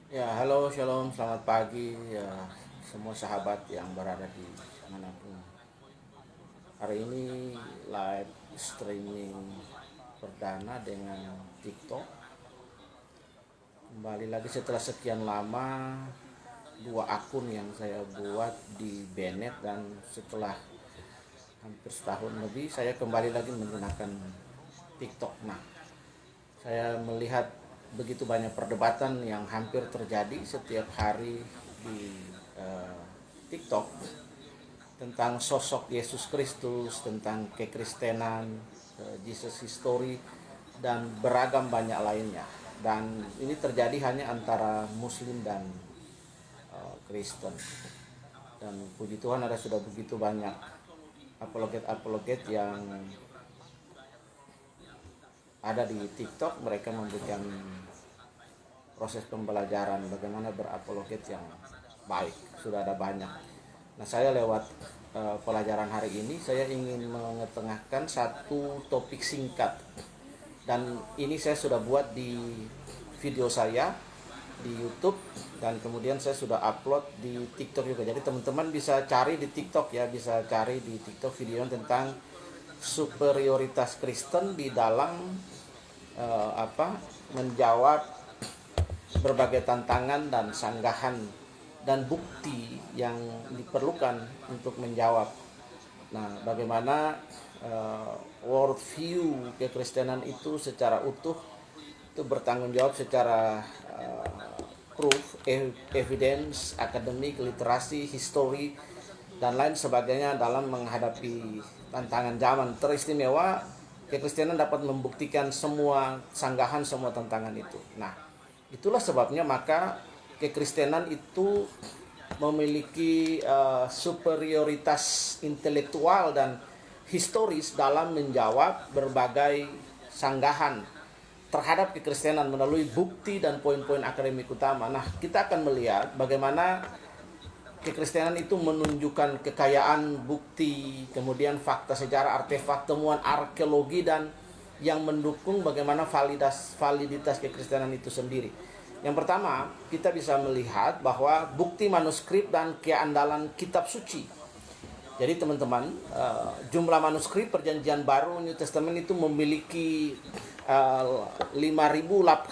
Ya, halo, shalom, selamat pagi ya semua sahabat yang berada di manapun. Hari ini live streaming perdana dengan TikTok. Kembali lagi setelah sekian lama dua akun yang saya buat di Bennett, dan setelah hampir setahun lebih saya kembali lagi menggunakan TikTok. Nah, saya melihat begitu banyak perdebatan yang hampir terjadi setiap hari di eh, TikTok tentang sosok Yesus Kristus, tentang kekristenan, Jesus History, dan beragam banyak lainnya. Dan ini terjadi hanya antara Muslim dan Kristen. Dan puji Tuhan ada sudah begitu banyak apologet-apologet yang ada di TikTok. Mereka memberikan proses pembelajaran bagaimana berapologet yang baik. Sudah ada banyak. Nah, saya lewat pelajaran hari ini saya ingin mengetengahkan satu topik singkat, dan ini saya sudah buat di video saya di YouTube, dan kemudian saya sudah upload di TikTok juga. Jadi teman-teman bisa cari di TikTok ya, bisa cari di TikTok video tentang superioritas Kristen di dalam menjawab berbagai tantangan dan sanggahan dan bukti yang diperlukan untuk menjawab. Nah, bagaimana worldview kekristenan itu secara utuh itu bertanggung jawab secara proof, evidence, akademik, literasi, history, dan lain sebagainya dalam menghadapi tantangan zaman. Teristimewa kekristenan dapat membuktikan semua sanggahan, semua tantangan itu. Nah, itulah sebabnya maka kekristenan itu memiliki superioritas intelektual dan historis dalam menjawab berbagai sanggahan terhadap kekristenan melalui bukti dan poin-poin akademik utama. Nah, kita akan melihat bagaimana kekristenan itu menunjukkan kekayaan bukti, kemudian fakta sejarah, artefak, temuan arkeologi, dan yang mendukung bagaimana validitas kekristenan itu sendiri. Yang pertama, kita bisa melihat bahwa bukti manuskrip dan keandalan kitab suci. Jadi teman-teman, jumlah manuskrip Perjanjian Baru New Testament itu memiliki 5.000,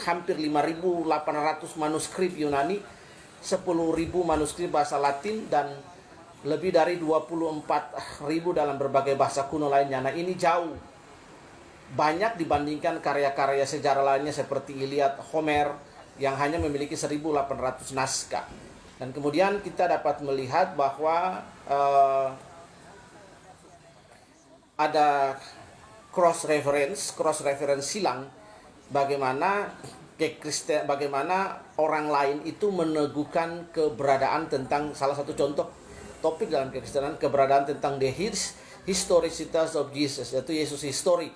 hampir 5.800 manuskrip Yunani, 10.000 manuskrip bahasa Latin, dan lebih dari 24.000 dalam berbagai bahasa kuno lainnya. Nah, ini jauh banyak dibandingkan karya-karya sejarah lainnya seperti Iliad, Homer yang hanya memiliki 1.800 naskah. Dan kemudian kita dapat melihat bahwa ada cross reference silang, bagaimana bagaimana orang lain itu meneguhkan keberadaan tentang salah satu contoh topik dalam kekristenan, keberadaan tentang the historicitas of Jesus, yaitu Yesus history.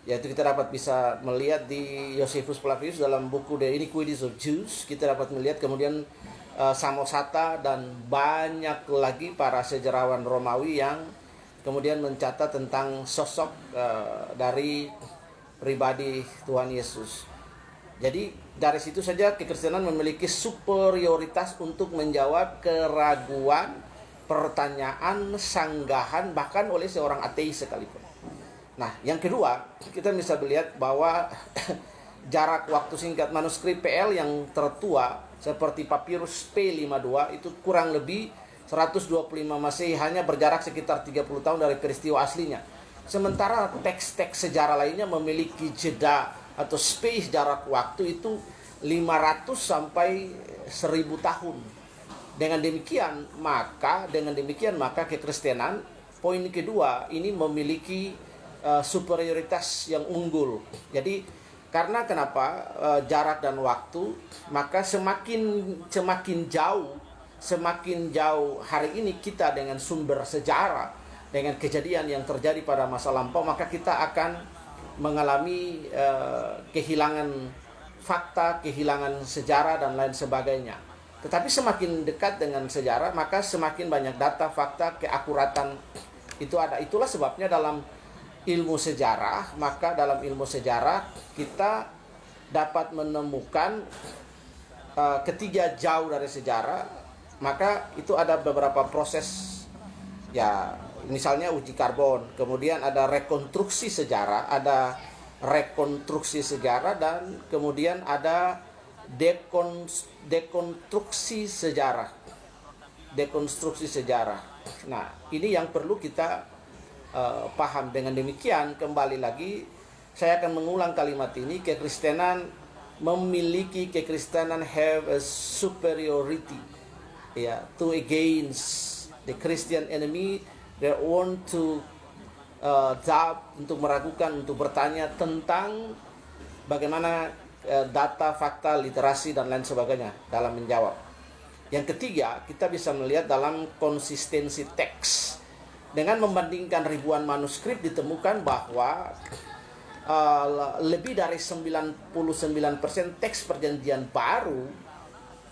Yaitu kita dapat bisa melihat di Josephus Flavius dalam buku The Iniquities of Jews. Kita dapat melihat kemudian Samosata dan banyak lagi para sejarawan Romawi yang kemudian mencatat tentang sosok dari pribadi Tuhan Yesus. Jadi dari situ saja kekristenan memiliki superioritas untuk menjawab keraguan, pertanyaan, sanggahan, bahkan oleh seorang ateis sekalipun. Nah, yang kedua, kita bisa melihat bahwa jarak waktu singkat manuskrip PL yang tertua seperti Papyrus P52 itu kurang lebih 125 Masehi, hanya berjarak sekitar 30 tahun dari peristiwa aslinya. Sementara teks-teks sejarah lainnya memiliki jeda atau space jarak waktu itu 500 sampai 1000 tahun. Dengan demikian maka kekristenan, poin kedua, ini memiliki superioritas yang unggul. Jadi karena kenapa jarak dan waktu, maka semakin jauh hari ini kita dengan sumber sejarah, dengan kejadian yang terjadi pada masa lampau, maka kita akan mengalami kehilangan fakta, kehilangan sejarah, dan lain sebagainya. Tetapi semakin dekat dengan sejarah, maka semakin banyak data, fakta, keakuratan itu ada. Itulah sebabnya dalam ilmu sejarah, maka dalam ilmu sejarah kita dapat menemukan ketiga jauh dari sejarah, maka itu ada beberapa proses, ya misalnya uji karbon, kemudian ada rekonstruksi sejarah, dan kemudian ada dekonstruksi sejarah. Nah, ini yang perlu kita paham. Dengan demikian, kembali lagi saya akan mengulang kalimat ini, kekristenan have a superiority, ya, to against the Christian enemy. They want to doubt, untuk meragukan, untuk bertanya tentang bagaimana data, fakta, literasi, dan lain sebagainya dalam menjawab. Yang ketiga, kita bisa melihat dalam konsistensi teks. Dengan membandingkan ribuan manuskrip, ditemukan bahwa lebih dari 99% teks Perjanjian Baru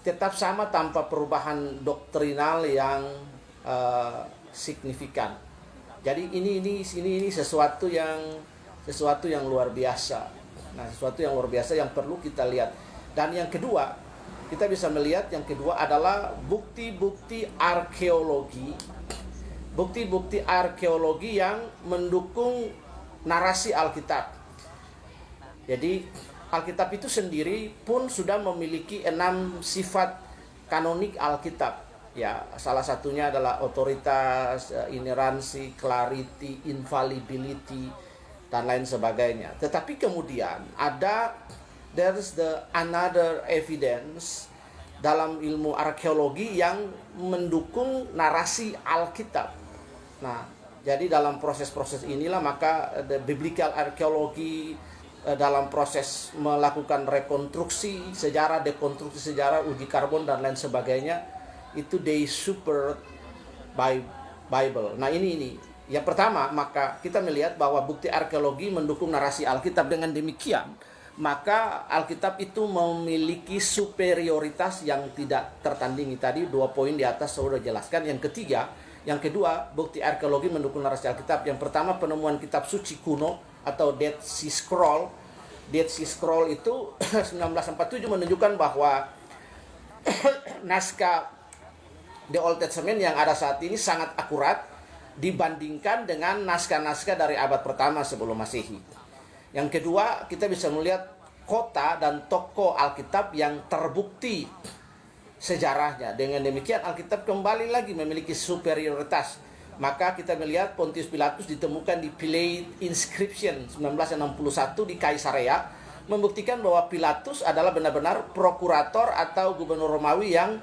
tetap sama tanpa perubahan doktrinal yang signifikan. Jadi ini sesuatu yang luar biasa. Nah, sesuatu yang luar biasa yang perlu kita lihat. Dan yang kedua, kita bisa melihat yang kedua adalah bukti-bukti arkeologi. Bukti-bukti arkeologi yang mendukung narasi Alkitab. Jadi Alkitab itu sendiri pun sudah memiliki 6 sifat kanonik Alkitab. Ya, salah satunya adalah otoritas, ineransi, clarity, infallibility, dan lain sebagainya. Tetapi kemudian there's the another evidence dalam ilmu arkeologi yang mendukung narasi Alkitab. Nah, jadi dalam proses-proses inilah maka the biblical archaeology dalam proses melakukan rekonstruksi sejarah, dekonstruksi sejarah, uji karbon, dan lain sebagainya, itu they support by Bible. Nah, ini yang pertama, maka kita melihat bahwa bukti arkeologi mendukung narasi Alkitab. Dengan demikian, maka Alkitab itu memiliki superioritas yang tidak tertandingi. Tadi 2 poin di atas saya sudah jelaskan. Yang kedua, bukti arkeologi mendukung narasi Alkitab. Yang pertama, penemuan kitab suci kuno atau Dead Sea Scroll. Dead Sea Scroll itu 1947 menunjukkan bahwa naskah The Old Testament yang ada saat ini sangat akurat dibandingkan dengan naskah-naskah dari abad pertama sebelum Masehi. Yang kedua, kita bisa melihat kota dan tokoh Alkitab yang terbukti sejarahnya. Dengan demikian, Alkitab kembali lagi memiliki superioritas. Maka kita melihat Pontius Pilatus ditemukan di Pilate Inscription 1961 di Kaisarea, membuktikan bahwa Pilatus adalah benar-benar prokurator atau gubernur Romawi yang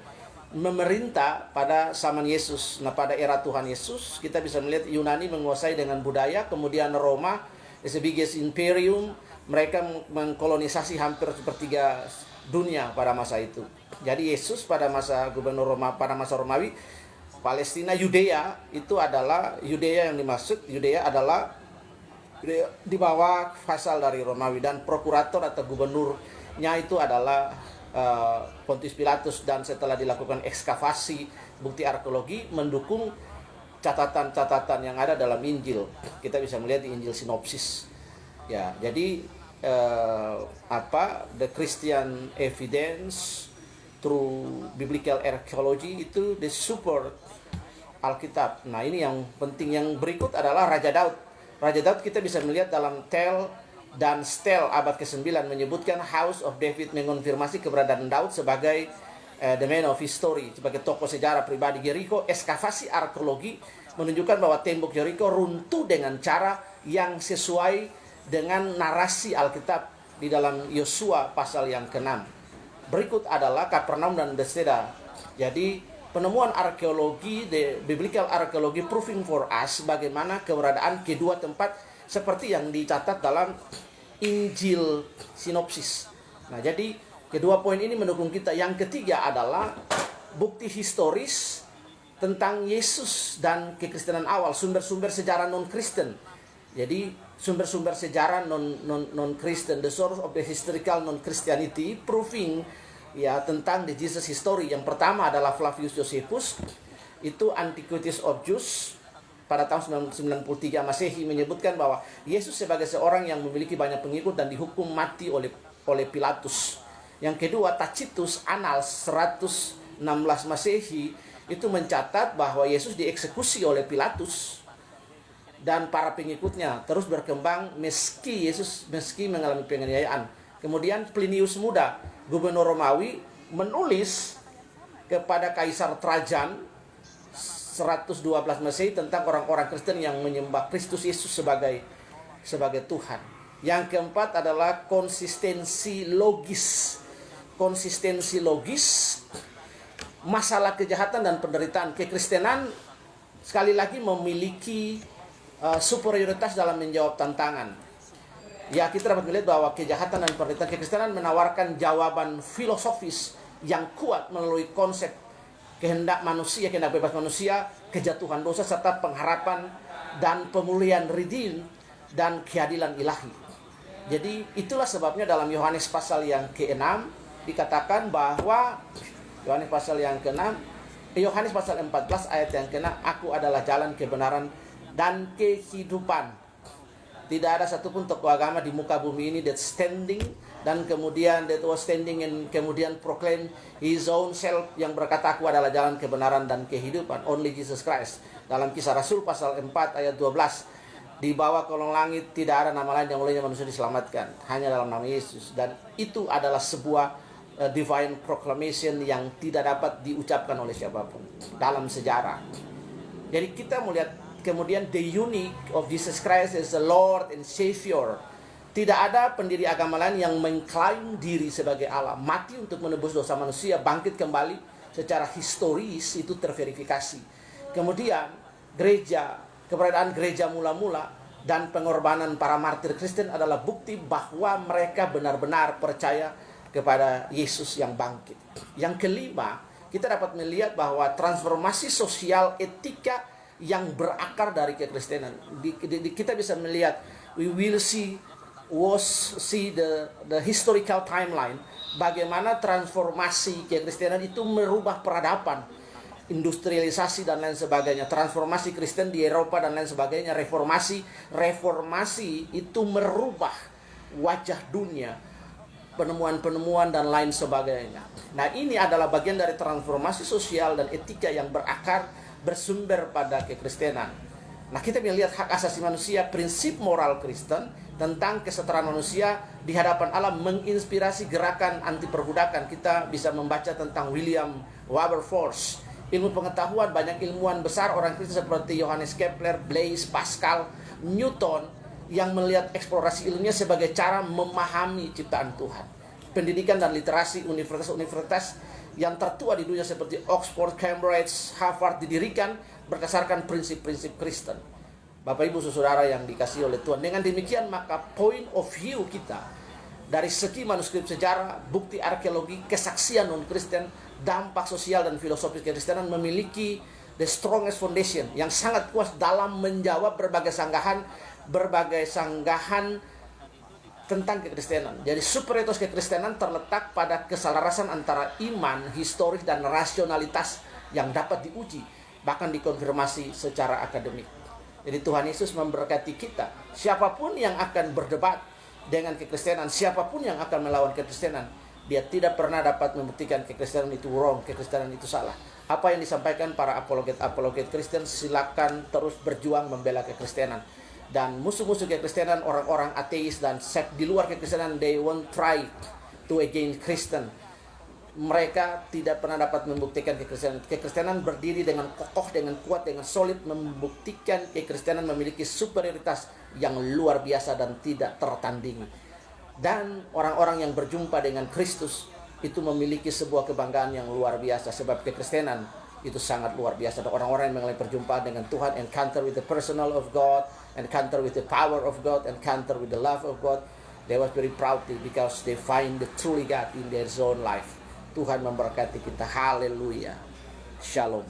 memerintah pada zaman Yesus. Nah, pada era Tuhan Yesus, kita bisa melihat Yunani menguasai dengan budaya, kemudian Roma is the biggest imperium, mereka mengkolonisasi hampir sepertiga dunia pada masa itu. Jadi Yesus pada masa gubernur Roma, pada masa Romawi, Palestina, Yudea yang dimaksud, Yudea adalah di bawah fasal dari Romawi, dan prokurator atau gubernurnya itu adalah Pontius Pilatus. Dan setelah dilakukan ekskavasi bukti arkeologi mendukung catatan-catatan yang ada dalam Injil. Kita bisa melihat di Injil sinopsis. Ya, jadi the Christian evidence through biblical archaeology itu the support Alkitab. Nah, ini yang penting. Yang berikut adalah Raja Daud. Raja Daud kita bisa melihat dalam Tel dan Stel abad ke-9 menyebutkan House of David mengonfirmasi keberadaan Daud sebagai the man of history, sebagai tokoh sejarah pribadi. Jericho, ekskavasi arkeologi menunjukkan bahwa tembok Jericho runtuh dengan cara yang sesuai dengan narasi Alkitab di dalam Yosua pasal yang ke-6. Berikut adalah Kapernaum dan Bethesda. Jadi penemuan arkeologi, the biblical archaeology proving for us bagaimana keberadaan kedua tempat seperti yang dicatat dalam Injil sinopsis. Nah, jadi kedua poin ini mendukung kita. Yang ketiga adalah bukti historis tentang Yesus dan kekristenan awal, sumber-sumber sejarah non-Kristen. Jadi sumber-sumber sejarah non-Kristen, the source of the historical non-Christianity, proving ya tentang the Jesus history. Yang pertama adalah Flavius Josephus, itu Antiquities of Jews pada tahun 93 Masehi menyebutkan bahwa Yesus sebagai seorang yang memiliki banyak pengikut dan dihukum mati oleh Pilatus. Yang kedua, Tacitus Annals 116 Masehi itu mencatat bahwa Yesus dieksekusi oleh Pilatus dan para pengikutnya, terus berkembang meski mengalami penganiayaan. Kemudian Plinius Muda, gubernur Romawi, menulis kepada Kaisar Trajan 112 Masehi tentang orang-orang Kristen yang menyembah Kristus Yesus sebagai Tuhan. Yang keempat adalah konsistensi logis. Masalah kejahatan dan penderitaan. Kekristenan sekali lagi memiliki superioritas dalam menjawab tantangan. Ya, kita dapat melihat bahwa kejahatan dan penderitaan, kekristenan menawarkan jawaban filosofis yang kuat melalui konsep kehendak bebas manusia, kejatuhan dosa, serta pengharapan dan pemulihan redeem dan keadilan ilahi. Jadi itulah sebabnya dalam Yohanes pasal yang ke-6 dikatakan bahwa Yohanes pasal 14 ayat yang ke-6, aku adalah jalan, kebenaran dan kehidupan. Tidak ada satupun tokoh agama di muka bumi ini that was standing and kemudian proclaim his own self, yang berkata aku adalah jalan, kebenaran dan kehidupan. Only Jesus Christ. Dalam Kisah Rasul pasal 4 ayat 12, di bawah kolong langit tidak ada nama lain yang olehnya manusia diselamatkan, hanya dalam nama Yesus. Dan itu adalah sebuah divine proclamation yang tidak dapat diucapkan oleh siapapun dalam sejarah. Jadi kita melihat kemudian the unique of Jesus Christ as the Lord and Savior. Tidak ada pendiri agama lain yang mengklaim diri sebagai Allah, mati untuk menebus dosa manusia, bangkit kembali secara historis, itu terverifikasi. Kemudian keberadaan gereja mula-mula dan pengorbanan para martir Kristen adalah bukti bahwa mereka benar-benar percaya kepada Yesus yang bangkit. Yang kelima, kita dapat melihat bahwa transformasi sosial etika yang berakar dari kekristenan. Kita bisa melihat, we will see the historical timeline, bagaimana transformasi kekristenan itu merubah peradaban, industrialisasi dan lain sebagainya, transformasi Kristen di Eropa dan lain sebagainya, reformasi itu merubah wajah dunia, penemuan-penemuan dan lain sebagainya. Nah, ini adalah bagian dari transformasi sosial dan etika yang berakar bersumber pada kekristenan. Nah, kita melihat hak asasi manusia, prinsip moral Kristen tentang kesetaraan manusia di hadapan Allah menginspirasi gerakan anti perbudakan. Kita bisa membaca tentang William Wilberforce. Ilmu pengetahuan, banyak ilmuwan besar orang Kristen seperti Johannes Kepler, Blaise Pascal, Newton yang melihat eksplorasi ilmunya sebagai cara memahami ciptaan Tuhan. Pendidikan dan literasi, universitas yang tertua di dunia seperti Oxford, Cambridge, Harvard didirikan berdasarkan prinsip-prinsip Kristen. Bapak Ibu Saudara yang dikasihi oleh Tuhan, dengan demikian maka point of view kita dari segi manuskrip sejarah, bukti arkeologi, kesaksian non-Kristen, dampak sosial dan filosofis kekristenan memiliki the strongest foundation yang sangat kuat dalam menjawab berbagai sanggahan tentang kekristenan. Jadi superioritas kekristenan terletak pada keselarasan antara iman, historis, dan rasionalitas yang dapat diuji, bahkan dikonfirmasi secara akademik. Jadi Tuhan Yesus memberkati kita. Siapapun yang akan berdebat dengan kekristenan, siapapun yang akan melawan kekristenan, dia tidak pernah dapat membuktikan kekristenan itu wrong, kekristenan itu salah. Apa yang disampaikan para apologet Kristen, silakan terus berjuang membela kekristenan. Dan musuh-musuh kekristenan, orang-orang ateis dan sekt di luar kekristenan, they won't try to against Kristen. Mereka tidak pernah dapat membuktikan kekristenan. Kekristenan berdiri dengan kokoh, dengan kuat, dengan solid, membuktikan kekristenan memiliki superioritas yang luar biasa dan tidak tertandingi. Dan orang-orang yang berjumpa dengan Kristus itu memiliki sebuah kebanggaan yang luar biasa, sebab kekristenan itu sangat luar biasa. Dan orang-orang yang mengalami perjumpaan dengan Tuhan, encounter with the personal of God, encounter with the power of God, encounter with the love of God, they was very proud because they find the truly God in their own life. Tuhan memberkati kita. Haleluya. Shalom.